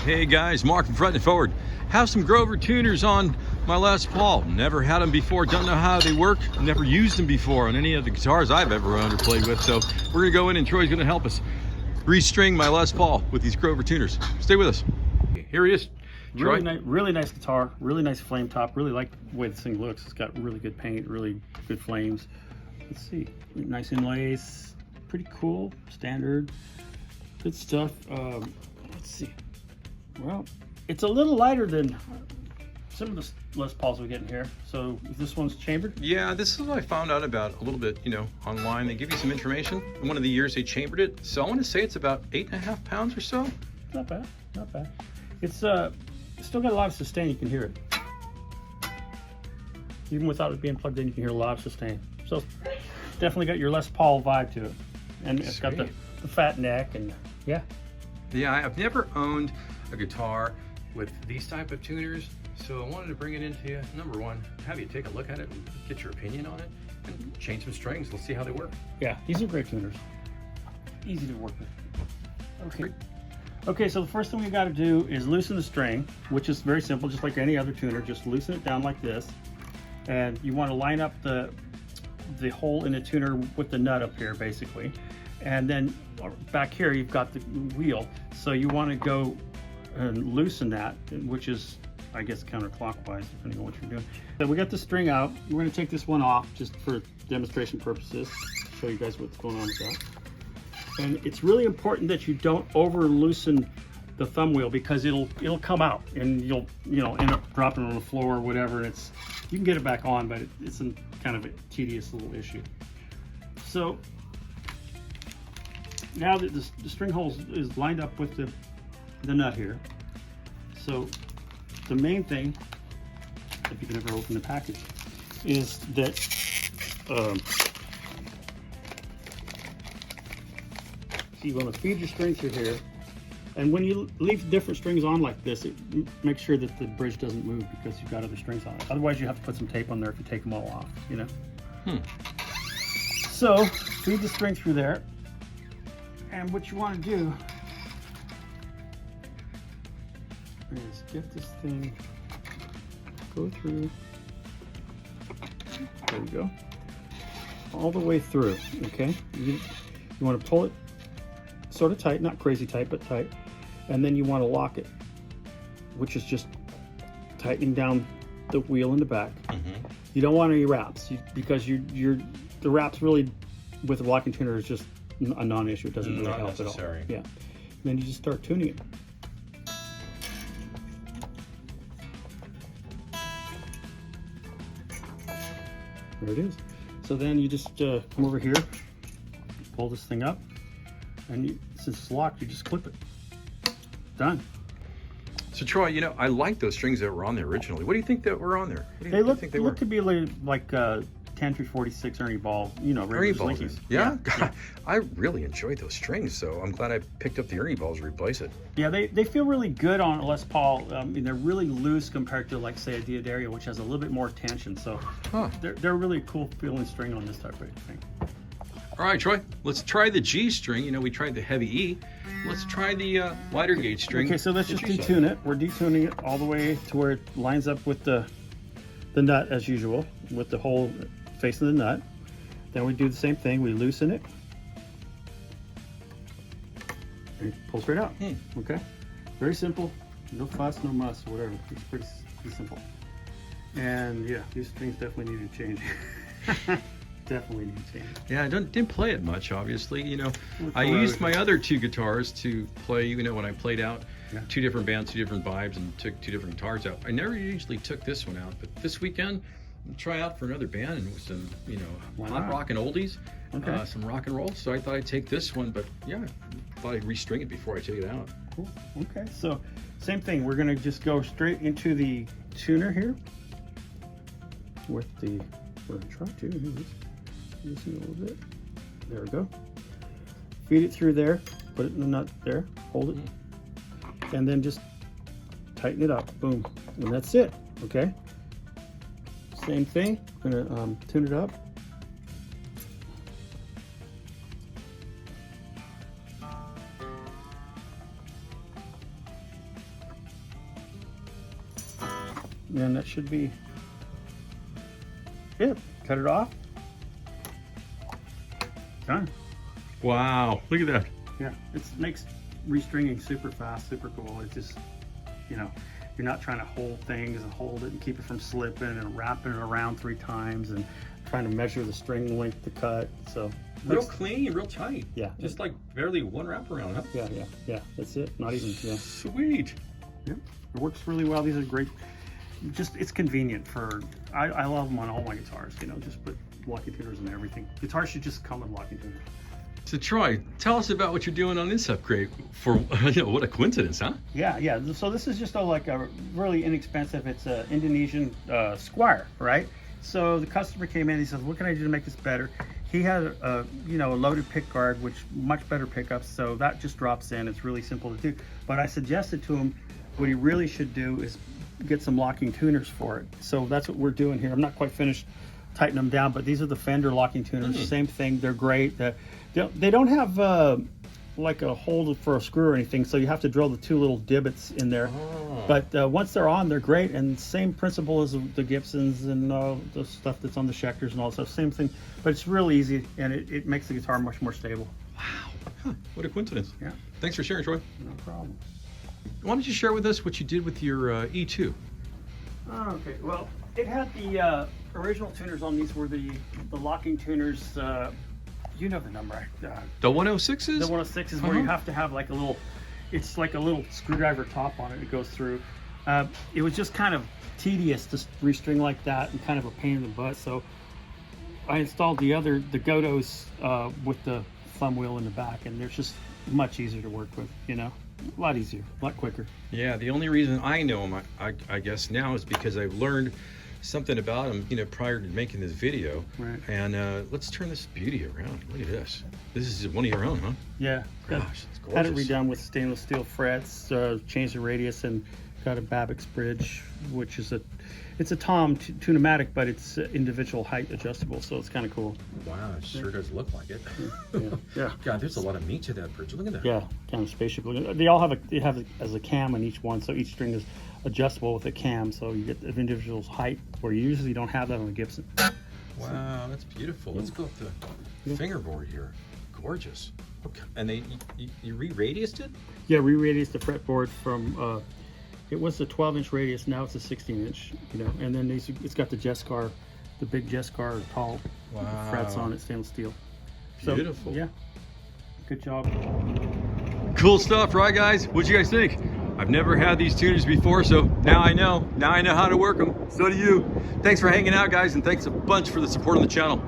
Hey guys, Mark from Front and Forward. Have some Grover tuners on my Les Paul. Never had them before, don't know how they work. Never used them before on any of the guitars I've ever owned or played with. So we're gonna go in and Troy's gonna help us restring my Les Paul with these Grover tuners. Stay with us. Here he is. Troy. Really nice guitar, really nice flame top. Really like the way this thing looks. It's got really good paint, really good flames. Let's see, nice inlays, pretty cool, standard, good stuff. Let's see. Well, it's a little lighter than some of the Les Pauls we get in here. So this one's chambered? Yeah, this is what I found out about a little bit, online. They give you some information. In one of the years they chambered it. So I want to say it's about 8.5 pounds or so. Not bad, not bad. It's still got a lot of sustain, you can hear it. Even without it being plugged in, you can hear a lot of sustain. So definitely got your Les Paul vibe to it. And it's got the fat neck and yeah. Yeah, I've never owned a guitar with these type of tuners, so I wanted to bring it into you. Number one, have you take a look at it and get your opinion on it and change some strings. Let's see how they work. Yeah, these are great tuners. Easy to work with. Okay. Okay, so the first thing we got to do is loosen the string, which is very simple, just like any other tuner. Just loosen it down like this, and you want to line up the hole in the tuner with the nut up here, basically. And then back here you've got the wheel, so you want to go and loosen that, which is, I guess, counterclockwise, depending on what you're doing. So we got the string out. We're going to take this one off just for demonstration purposes, show you guys what's going on with that. And it's really important that you don't over loosen the thumb wheel, because it'll come out and you'll end up dropping it on the floor or whatever. And you can get it back on, but it's kind of a tedious little issue. So now that the string hole is lined up with the nut here, so the main thing, if you can ever open the package, is that you want to feed your string through here, and when you leave different strings on like this, make sure that the bridge doesn't move, because you've got other strings on it. Otherwise you have to put some tape on there if you take them all off, So feed the string through there, and what you want to do is get this thing, go through, there we go, all the way through, okay? You want to pull it sort of tight, not crazy tight, but tight, and then you want to lock it, which is just tightening down the wheel in the back. You don't want any wraps, because the wraps really with the locking tuner is just a non-issue. It doesn't really help at all. Yeah. And then you just start tuning it. There it is. So then you just come over here, pull this thing up, and since it's locked, you just clip it. Done. So Troy, I like those strings that were on there originally. What do you think that were on there? They look to be like 10346 Ernie Ball, Ernie balls. Yeah? Yeah. I really enjoyed those strings, so I'm glad I picked up the Ernie balls to replace it. Yeah, they feel really good on a Les Paul. They're really loose compared to, like, say, a Diodario, which has a little bit more tension. So they're really a cool feeling string on this type of thing. All right, Troy, let's try the G string. We tried the heavy E. Let's try the lighter gauge string. Okay, so let's just detune it. We're detuning it all the way to where it lines up with the nut as usual, with the hole facing the nut. Then we do the same thing. We loosen it. And pull straight out. Okay, very simple. No fuss, no muss, whatever. It's pretty simple. And yeah, these strings definitely need to change. Definitely need to change. Yeah, I didn't play it much, obviously. I used my other two guitars to play, when I played out two different bands, two different vibes, and took two different guitars out. I never usually took this one out, but this weekend, I'm try out for another band and with some, hot rock and oldies, some rock and roll. So I thought I'd take this one, but yeah, I thought I'd restring it before I take it out. Cool. Okay, so same thing. We're gonna just go straight into the tuner here with the. We're gonna try to. Loosen a little bit. There we go. Feed it through there. Put it in the nut there. Hold it, and then just tighten it up. Boom, and that's it. Okay. Same thing. I'm gonna tune it up. And that should be it. Cut it off. Done. Wow, look at that. Yeah, it makes restringing super fast, super cool. It's just, you know, you're not trying to hold things and hold it and keep it from slipping and wrapping it around 3 times and trying to measure the string length to cut. So Real clean, real tight. Yeah. Just like barely one wraparound, huh? Yeah. That's it. Not even. Yeah. Sweet. Yeah. It works really well. These are great. Just it's convenient for. I love them on all my guitars. You know, just put locking tuners and everything. Guitars should just come with locking tuners. So Troy, tell us about what you're doing on this upgrade. For what a coincidence, huh? Yeah. So this is just like a really inexpensive. It's an Indonesian Squier, right? So the customer came in. He says, "What can I do to make this better?" He had a loaded pick guard, which much better pickups. So that just drops in. It's really simple to do. But I suggested to him what he really should do is get some locking tuners for it. So that's what we're doing here. I'm not quite finished tightening them down, but these are the Fender locking tuners. Same thing. They're great. They don't have like a hole for a screw or anything, so you have to drill the 2 little divots in there. But once they're on, they're great. And same principle as the Gibsons and the stuff that's on the Schecters and all that stuff. Same thing, but it's real easy, and it makes the guitar much more stable. Wow. Huh. What a coincidence. Yeah. Thanks for sharing, Troy. No problem. Why don't you share with us what you did with your E2? Okay. Well, it had the original tuners on these were the locking tuners. You know the number. The 106s? The 106 is where you have to have like a little, it's like a little screwdriver top on it that goes through. It was just kind of tedious to restring like that and kind of a pain in the butt. So I installed the Godos with the thumb wheel in the back, and they're just much easier to work with, you know, a lot easier, a lot quicker. Yeah, the only reason I know them, I guess now, is because I've learned something about them, prior to making this video. Right. And let's turn this beauty around. Look at this. This is one of your own, huh? Yeah. Gosh, it's gorgeous. Had it redone with stainless steel frets, changed the radius, and got a Babbitt's bridge, which is it's a Tom Tunematic, but it's individual height adjustable, so it's kind of cool. Wow, it sure does look like it. Yeah. God, there's a lot of meat to that bridge. Look at that. Yeah, kind of spaceship looking. They all have it as a cam on each one, so each string is adjustable with a cam, so you get the individual height where you usually don't have that on a Gibson. Wow, that's beautiful. Let's go up the fingerboard here. Gorgeous. Okay. And you re-radiused it? Yeah, re-radiused the fretboard from it was a 12-inch radius, now it's a 16-inch, and then it's got the Jescar, the big Jescar tall frets on it, stainless steel. So, beautiful. Yeah, good job. Cool stuff, right guys? What'd you guys think? I've never had these tuners before, so now I know how to work them. So do you. Thanks for hanging out, guys, and thanks a bunch for the support on the channel.